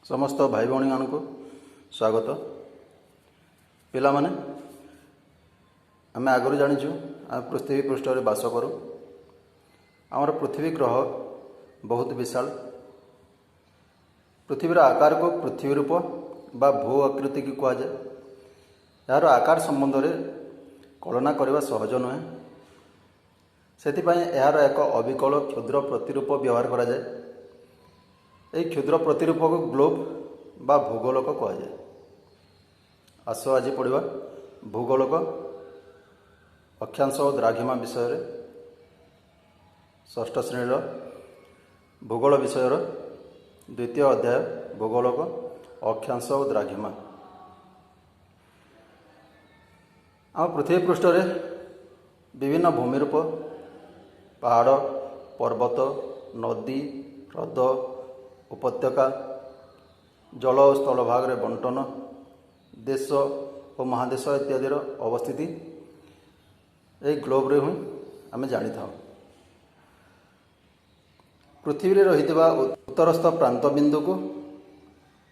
समस्त भाई भौणी मान को स्वागत। पिला माने आम आगु जाचु आम पृथ्वी पृष्ठ में बास करूँ। आमर पृथ्वी ग्रह बहुत विशाल। पृथ्वीर आकार को पृथ्वी रूप बा भू आकृति की कहुए। यार आकार संबंध में कल्पना करने सहज नुहे। से यार एक अविकल क्षुद्र प्रतिरूप व्यवहार करा जाए। यह क्षुद्र प्रतिरूप को ग्लोब बा भूगोलक कहुए। आस आज पढ़ा भूगोलक अक्षांश और द्राघिमा विषय षष्ठ श्रेणीर भूगोल विषयर द्वितीय अध्याय भूगोलक अक्षांश और द्राघिमा। आम पृथ्वी पृष्ठ में विभिन्न भूमिरूप पहाड़ पर्वत नदी ह्रद उपत्यका जल और स्थल भाग रे बंटन देश और महादेश इत्यादि अवस्थिति यही ग्लोब रे आम जानी था। पृथ्वी रे रही उत्तरस्थ प्रांत बिंदु को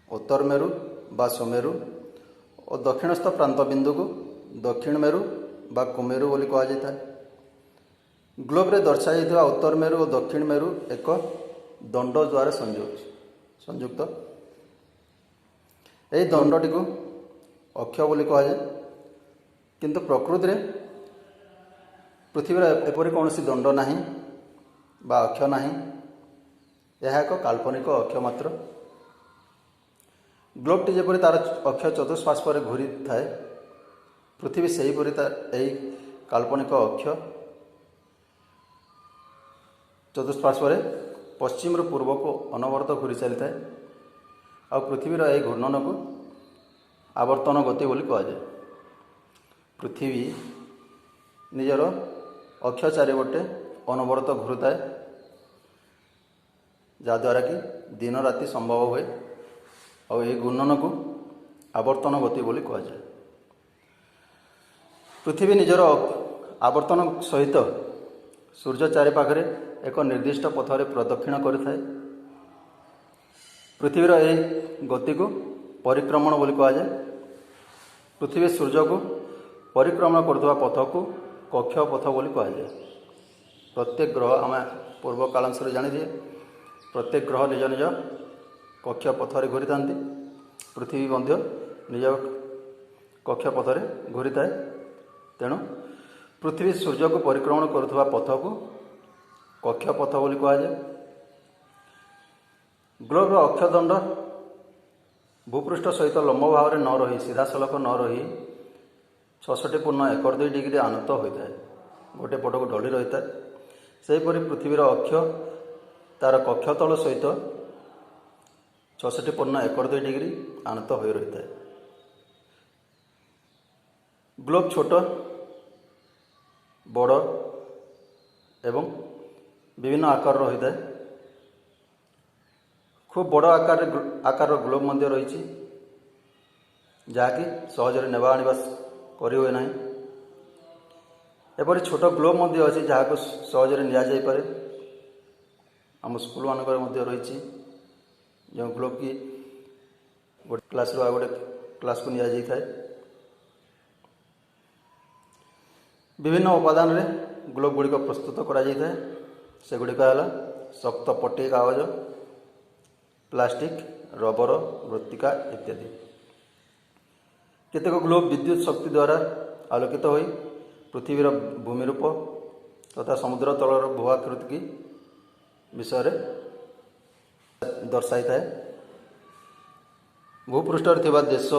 उत्तर मेरु बा सुमेरु और दक्षिणस्थ प्रांत बिंदु को दक्षिण मेरु बा कुमेरु बोली कहा जाता है। ग्लोब रे दर्शाई उत्तर मेरु और दक्षिण मेरु एक दंड द्वारा संयुक्त। यही दंडटी को अक्ष बोली कहा जाए। किंतु प्रकृति रे पृथ्वी एपरी कौन सी दंड नहीं बा अक्ष नहीं। यह एक काल्पनिक अक्ष मात्र। ग्लोबटी जपरी तार अक्ष चतुष्पार्श्व घूरी थाए पृथ्वी से हीपरी यही काल्पनिक अक्ष चतुष्पार्श्व पश्चिम रु पूर्व को अनवरत घूरी चली था। आ पृथ्वीर यह घूर्णन को आवर्तन गति बोली कहुए। पृथ्वी निजर अक्ष चारिपटे अनवरत घूरुए जहाद्वारा कि दिन राति संभव हुए और यह घूर्णन को आवर्तन गति बोली कहुए। पृथ्वी निजर आवर्तन सहित सूर्य चारिपाखरे एक निर्दिष्ट पथरे प्रदक्षिण करें। पृथ्वीर यह गति को परिक्रमण बोली कहुए। पृथ्वी सूर्य को परिक्रमण करथुवा पथ को कक्ष पथ बोली कहुए। प्रत्येक ग्रह आम पूर्व कालांश जानी दिए प्रत्येक ग्रह निज निज कक्ष पथरे घूरी था। पृथ्वी मध्य निज कक्ष पथरे घूरी थाए। तेणु पृथ्वी सूर्य को परिक्रमण करुवा पथ को कक्ष पथ बोली कहुए। ग्लोब अक्षदंड भूपृष्ठ सहित लंब भाव में न रही सीधा सलख न रही 66.12 डिग्री आनुत होता है। गोटे पट को ढली रही है। सेहीपरि पृथ्वीर अक्ष तार कक्षतल सहित 66.12 डिग्री आनुत हो रही है। ग्लोब छोट बड़ एवं विभिन्न आकार रही है। खूब बड़ आकार ग्लोब मध्य रही जहाँकि सहजरे नेबा आनिबा करि हुए नहीं। एपरि छोट ग्लोब मध्य अच्छी जहाँ को सहजरे निया जाई पारे। आम स्कूल मानक मध्य रही जो ग्लोब की गोटे क्लास रू गोटे क्लास को निया जाई थाए। विभिन्न उपादान रे ग्लोब गुड़िक प्रस्तुत करा जाई थाए। से गुड़िक है शक्त पट्टी कागज प्लास्टिक रबर मृत्तिका इत्यादि। केतेक ग्लोब विद्युत शक्ति द्वारा आलोकित हो पृथ्वीर भूमिरूप तथा समुद्र तलर भू आकृति की विषय दर्शाई थाए। भूपृष्ठ थिबा देश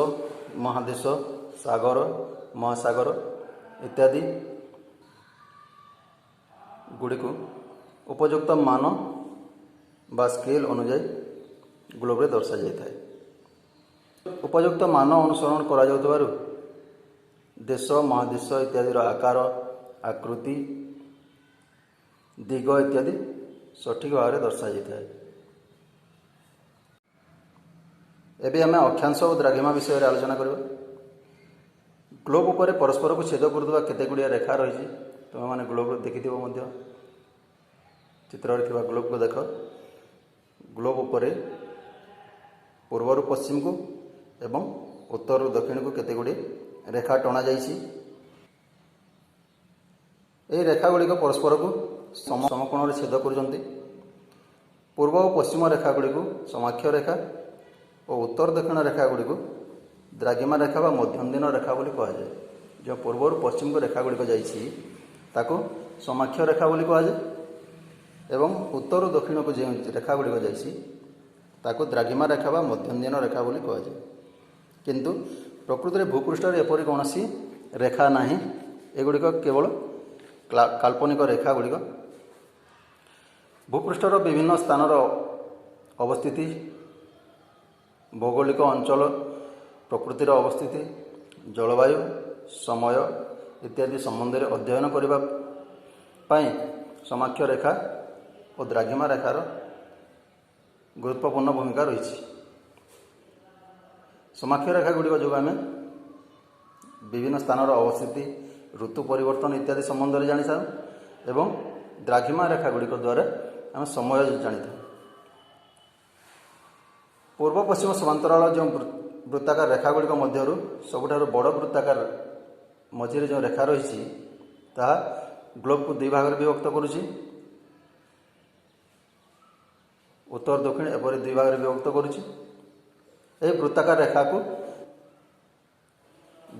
महादेश सागर महासागर इत्यादि गुड़ी को उपयुक्त मान बा स्केल अनुଯାयी ग्लोब रे दर्शा जाता है। उपयुक्त मान अनुसरण करा जाउतबारु देश महादेश इत्यादि आकार आकृति दिग इत्यादि सठिक भाव में दर्शा जाता है। एबे आम अक्षांश और द्राघिमा विषय आलोचना करबा। ग्लोब उपर परस्पर को छेद करदुवा केते गुड़िया रेखा रही। तुम मैंने ग्लोब देखिथिबो मध्य चित्र ग्लोब को देख। ग्लोब उपरे ପୂର୍ବରୁ ପଶ୍ଚିମକୁ ଏବଂ ଉତ୍ତରରୁ ଦକ୍ଷିଣକୁ କେତେ ଗୁଡ଼ିଏ ରେଖା ଟଣାଯାଇଛି। ଏହି ରେଖା ଗୁଡ଼ିକ ପରସ୍ପରକୁ ସମକୋଣରେ ଛେଦ କରୁଛନ୍ତି। ପୂର୍ବ ଓ ପଶ୍ଚିମ ରେଖା ଗୁଡ଼ିକୁ ସମାକ୍ଷ ରେଖା ଓ ଉତ୍ତର ଦକ୍ଷିଣ ରେଖା ଗୁଡ଼ିକୁ ଦ୍ରାଘିମା ରେଖା ବା ମଧ୍ୟନ୍ଦିନ ରେଖା ବୋଲି କୁହାଯାଏ। ଯେଉଁ ପୂର୍ବରୁ ପଶ୍ଚିମକୁ ରେଖା ଗୁଡ଼ିକ ଯାଇଛି ତାକୁ ସମାକ୍ଷ ରେଖା ବୋଲି କୁହାଯାଏ ଏବଂ ଉତ୍ତରରୁ ଦକ୍ଷିଣକୁ ଯେଉଁ ରେଖା ଗୁଡ଼ିକ ଯାଇଛି ତାକୁ ଦ୍ରାଘିମା ରେଖା ବା ମଧ୍ୟନ୍ଦିନ ରେଖା ବୋଲି କୁହାଯାଏ। କିନ୍ତୁ ପ୍ରକୃତରେ ଭୂପୃଷ୍ଠରେ ଏପରି କୌଣସି ରେଖା ନାହିଁ। ଏଗୁଡ଼ିକ କେବଳ କାଳ୍ପନିକ ରେଖା ଗୁଡ଼ିକ। ଭୂପୃଷ୍ଠର ବିଭିନ୍ନ ସ୍ଥାନର ଅବସ୍ଥିତି, ଭୌଗୋଳିକ ଅଞ୍ଚଳ, ପ୍ରକୃତିର ଅବସ୍ଥିତି, ଜଳବାୟୁ, ସମୟ ଇତ୍ୟାଦି ସମ୍ବନ୍ଧରେ ଅଧ୍ୟୟନ କରିବା ପାଇଁ ସମାକ୍ଷ ରେଖା ଓ ଦ୍ରାଘିମା ରେଖାର ଗୁରୁତ୍ୱପୂର୍ଣ୍ଣ ଭୂମିକା ରହିଛି। ସମାକ୍ଷ ରେଖା ଗୁଡ଼ିକ ଯୋଗୁଁ ଆମେ ବିଭିନ୍ନ ସ୍ଥାନର ଅବସ୍ଥିତି, ଋତୁ ପରିବର୍ତ୍ତନ ଇତ୍ୟାଦି ସମ୍ବନ୍ଧରେ ଜାଣିଥାଉ ଏବଂ ଦ୍ରାଘିମା ରେଖା ଗୁଡ଼ିକ ଦ୍ୱାରା ଆମେ ସମୟ ଜାଣିଥାଉ। ପୂର୍ବ ପଶ୍ଚିମ ସମାନ୍ତରାଳ ଯେଉଁ ବୃତ୍ତାକାର ରେଖା ଗୁଡ଼ିକ ମଧ୍ୟରୁ ସବୁଠାରୁ ବଡ଼ ବୃତ୍ତାକାର ମଝିରେ ଯେଉଁ ରେଖା ରହିଛି ତାହା ଗ୍ଲୋବକୁ ଦୁଇ ଭାଗରେ ବିଭକ୍ତ କରୁଛି। ଉତ୍ତର ଦକ୍ଷିଣ ଏପରି ଦୁଇ ଭାଗରେ ବିଭକ୍ତ କରୁଛି। ଏହି ବୃତ୍ତାକାର ରେଖାକୁ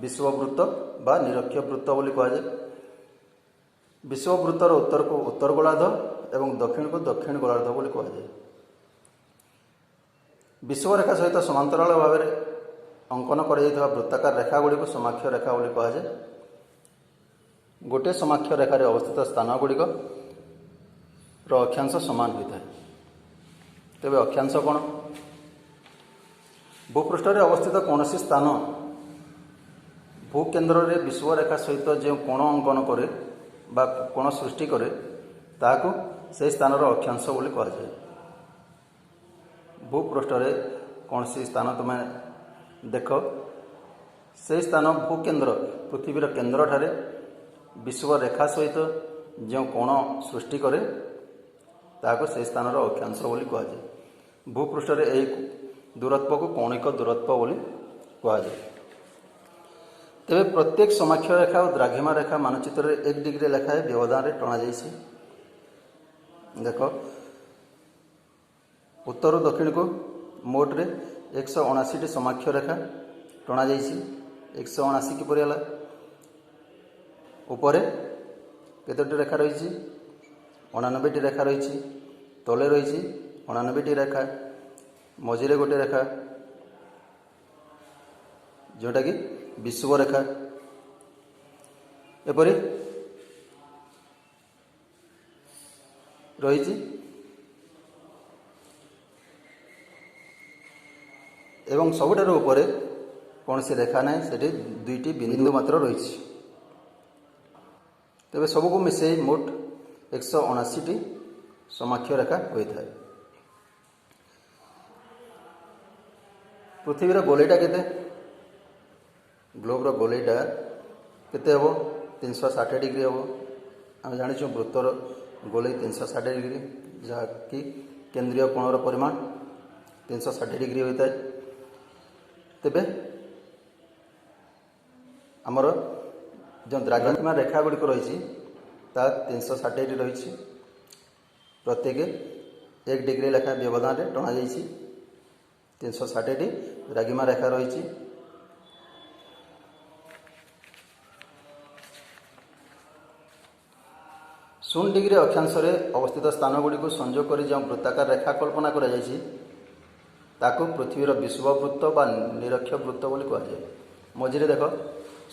ବିଷୁବବୃତ୍ତ ବା ନିରକ୍ଷ ବୃତ୍ତ ବୋଲି କୁହାଯାଏ। ବିଷୁବବୃତ୍ତର ଉତ୍ତରକୁ ଉତ୍ତର ଗୋଳାର୍ଦ୍ଧ ଏବଂ ଦକ୍ଷିଣକୁ ଦକ୍ଷିଣ ଗୋଳାର୍ଦ୍ଧ ବୋଲି କୁହାଯାଏ। ବିଷୁବରେଖା ସହିତ ସମାନ୍ତରାଳ ଭାବରେ ଅଙ୍କନ କରାଯାଇଥିବା ବୃତ୍ତାକାର ରେଖା ଗୁଡ଼ିକୁ ସମାକ୍ଷ ରେଖା ବୋଲି କୁହାଯାଏ। ଗୋଟିଏ ସମାକ୍ଷ ରେଖାରେ ଅବସ୍ଥିତ ସ୍ଥାନ ଗୁଡ଼ିକର ଅକ୍ଷାଂଶ ସମାନ ହୋଇଥାଏ। ତେବେ ଅକ୍ଷାଂଶ କ'ଣ? ଭୂପୃଷ୍ଠରେ ଅବସ୍ଥିତ କୌଣସି ସ୍ଥାନ ଭୂକେନ୍ଦ୍ରରେ ବିଷୁବରେଖା ସହିତ ଯେଉଁ କୋଣ ଅଙ୍କନ କରେ ବା କୋଣ ସୃଷ୍ଟି କରେ ତାହାକୁ ସେହି ସ୍ଥାନର ଅକ୍ଷାଂଶ ବୋଲି କୁହାଯାଏ। ଭୂପୃଷ୍ଠରେ କୌଣସି ସ୍ଥାନ ତୁମେ ଦେଖ, ସେହି ସ୍ଥାନ ଭୂକେନ୍ଦ୍ର ପୃଥିବୀର କେନ୍ଦ୍ରଠାରେ ବିଷୁବ ରେଖା ସହିତ ଯେଉଁ କୋଣ ସୃଷ୍ଟି କରେ ତାହାକୁ ସେହି ସ୍ଥାନର ଅକ୍ଷାଂଶ ବୋଲି କୁହାଯାଏ। ଭୂପୃଷ୍ଠରେ ଏହି ଦୂରତ୍ୱକୁ କୌଣିକ ଦୂରତ୍ୱ ବୋଲି କୁହାଯାଏ। ତେବେ ପ୍ରତ୍ୟେକ ସମାକ୍ଷ ରେଖା ଓ ଦ୍ରାଘିମା ରେଖା ମାନଚିତ୍ରରେ 1 ଡିଗ୍ରୀ ଲେଖାଏଁ ବ୍ୟବଧାନରେ ଟଣାଯାଇଛି। ଦେଖ, ଉତ୍ତରରୁ ଦକ୍ଷିଣକୁ ମୋଟରେ 179ଟି ସମାକ୍ଷ ରେଖା ଟଣାଯାଇଛି। 179 କିପରି ହେଲା? ଉପରେ କେତୋଟି ରେଖା ରହିଛି? 89ଟି ରେଖା ରହିଛି। ତଳେ ରହିଛି 89ଟି ରେଖା। ମଝିରେ ଗୋଟିଏ ରେଖା ଯେଉଁଟାକି ବିଷୁବ ରେଖା। ଏପରି ରହିଛି ଏବଂ ସବୁଠାରୁ ଉପରେ କୌଣସି ରେଖା ନାହିଁ, ସେଠି 2ଟି ବିନ୍ଦୁ ମାତ୍ର ରହିଛି। ତେବେ ସବୁକୁ ମିଶାଇ ମୋଟ 179ଟି ସମାକ୍ଷ ରେଖା ହୋଇଥାଏ। ପୃଥିବୀର ଗୋଲେଇଟା କେତେ? ଗ୍ଲୋବର ଗୋଲେଇଟା କେତେ ହେବ? 360 ଡିଗ୍ରୀ ହେବ। ଆମେ ଜାଣିଛୁ ବୃତ୍ତର ଗୋଲେଇ 360 ଡିଗ୍ରୀ, ଯାହାକି କେନ୍ଦ୍ରୀୟ କୋଣର ପରିମାଣ 360 ଡିଗ୍ରୀ ହୋଇଥାଏ। ତେବେ ଆମର ଯେଉଁ ଦ୍ରାଘିମା ରେଖା ଗୁଡ଼ିକ ରହିଛି ତାହା 360ଟି ରହିଛି। ପ୍ରତ୍ୟେକ 1 ଡିଗ୍ରୀ ଲେଖାଏଁ ବ୍ୟବଧାନରେ ଟଣାଯାଇଛି। 360ଟି ଦ୍ରାଘିମା ରେଖା ରହିଛି। ଶୂନ ଡିଗ୍ରୀ ଅକ୍ଷାଂଶରେ ଅବସ୍ଥିତ ସ୍ଥାନ ଗୁଡ଼ିକୁ ସଂଯୋଗ କରି ଯେଉଁ ବୃତ୍ତାକାର ରେଖା କଳ୍ପନା କରାଯାଇଛି ତାକୁ ପୃଥିବୀର ବିଷୁବ ବୃତ୍ତ ବା ନିରକ୍ଷ ବୃତ୍ତ ବୋଲି କୁହାଯାଏ। ମଝିରେ ଦେଖ,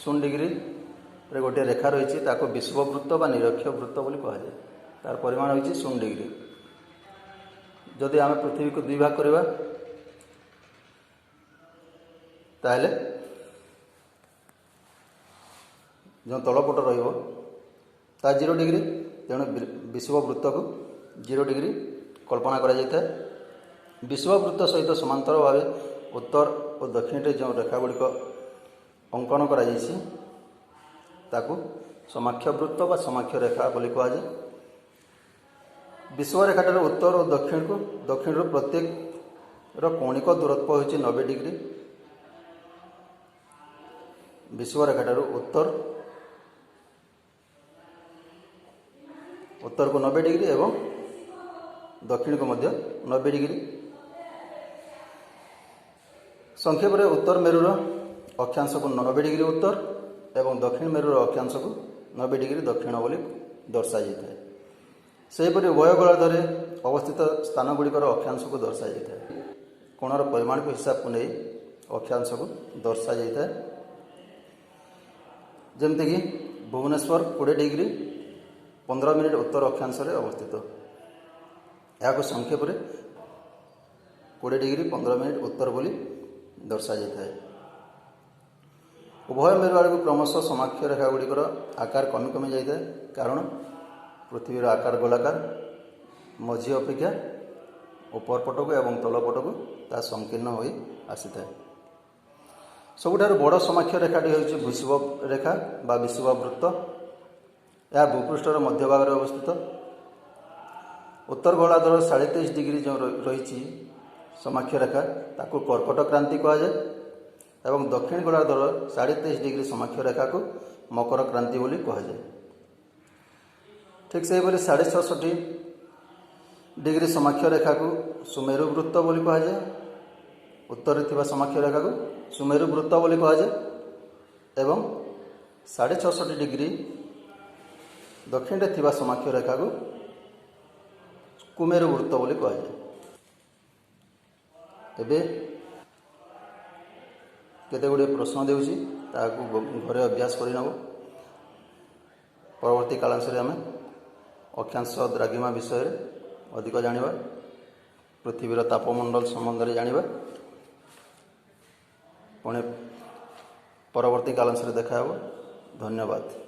0 ଡିଗ୍ରୀରେ ଗୋଟିଏ ରେଖା ରହିଛି, ତାକୁ ବିଷୁବ ବୃତ୍ତ ବା ନିରକ୍ଷ ବୃତ୍ତ ବୋଲି କୁହାଯାଏ। ତାର ପରିମାଣ ହେଉଛି 0 ଡିଗ୍ରୀ। ଯଦି ଆମେ ପୃଥିବୀକୁ 2 ଭାଗ କରିବା ତାହେଲେ ଯେଉଁ ତଳପଟ ରହିବ ତାହା 0 ଡିଗ୍ରୀ। ତେଣୁ ବିଷୁବ ବୃତ୍ତକୁ 0 ଡିଗ୍ରୀ କଳ୍ପନା କରାଯାଇଥାଏ। ବିଷୁବ ବୃତ୍ତ ସହିତ ସମାନ୍ତର ଭାବେ ଉତ୍ତର ଓ ଦକ୍ଷିଣରେ ଯେଉଁ ରେଖା ଗୁଡ଼ିକ ଅଙ୍କନ କରାଯାଇଛି ତାକୁ ସମାକ୍ଷ ବୃତ୍ତ ବା ସମାକ୍ଷ ରେଖା ବୋଲି କୁହାଯାଏ। ବିଷୁବ ରେଖାଠାରୁ ଉତ୍ତର ଓ ଦକ୍ଷିଣରୁ ପ୍ରତ୍ୟେକ कौणिक दूरत्व होची 90 डिग्री विषुवरेखाठारु उत्तर को 90 डिग्री एवं दक्षिण को मध्य 90 डिग्री। संक्षेप में उत्तर मेरुर अक्षांश को 90 डिग्री उत्तर एवं दक्षिण मेरुर अक्षांश को 90 डिग्री दक्षिण बोली दर्शा जाए। सेहीपरि उभय गोलार्धरे अवस्थित स्थान गुड़िकर अक्षांश को दर्शा जाए। कोणर परिमाण को हिसाब को नहीं अक्षांश को दर्शा जाए। जमतीकि भुवनेश्वर 20 डिग्री 15 मिनिट उत्तर अक्षांश अवस्थित। यहाँ संक्षेप में 20 डिग्री 15 मिनिट उत्तर बोली दर्शा जाए। उभय मेरु आड़ को क्रमशः समाक्ष रेखा गुड़िकर आकार कमी कमी जाए कारण पृथ्वीर आकार गोलाकार मझी अपेक्षा ऊपर पटक एवं तल पटक ता संकीर्ण हो आसी था। सबुठार बड़ समाक्ष रेखाटी होची विषुव रेखा बा विषुव वृत्त। यह भूपृष्ठर मध्य भाग अवस्थित। उत्तर गोलार्धर 23.5 डिग्री जो रही समाक्ष रेखा ताकू कर्कट क्रांति कहुए एवं दक्षिण गोलार्धर 23.5 डिग्री समाक्ष रेखा को मकर क्रांति बोली कहुए। ठीक से 66.5 डिग्री समाक्ष रेखा को सुमेरु वृत्त बोली कहुए। उत्तर में समाक्ष रेखा को सुमेरु वृत्त बोली कहुए एवं 66.5 डिग्री दक्षिण में थिबा समाक्ष रेखा को कुमेरु वृत्त बोली कहुए। एबे केते गुड़े प्रश्न देउछि ताकू घरे अभ्यास करि नबो। परवर्ती कालांश रे हमें अक्षांश द्राघिमा विषय अधिक जानिबा, पृथ्वीर तापमंडल संबंध में जानिबा। पुणे परवर्ती कालांश रे देखा हेबो। धन्यवाद।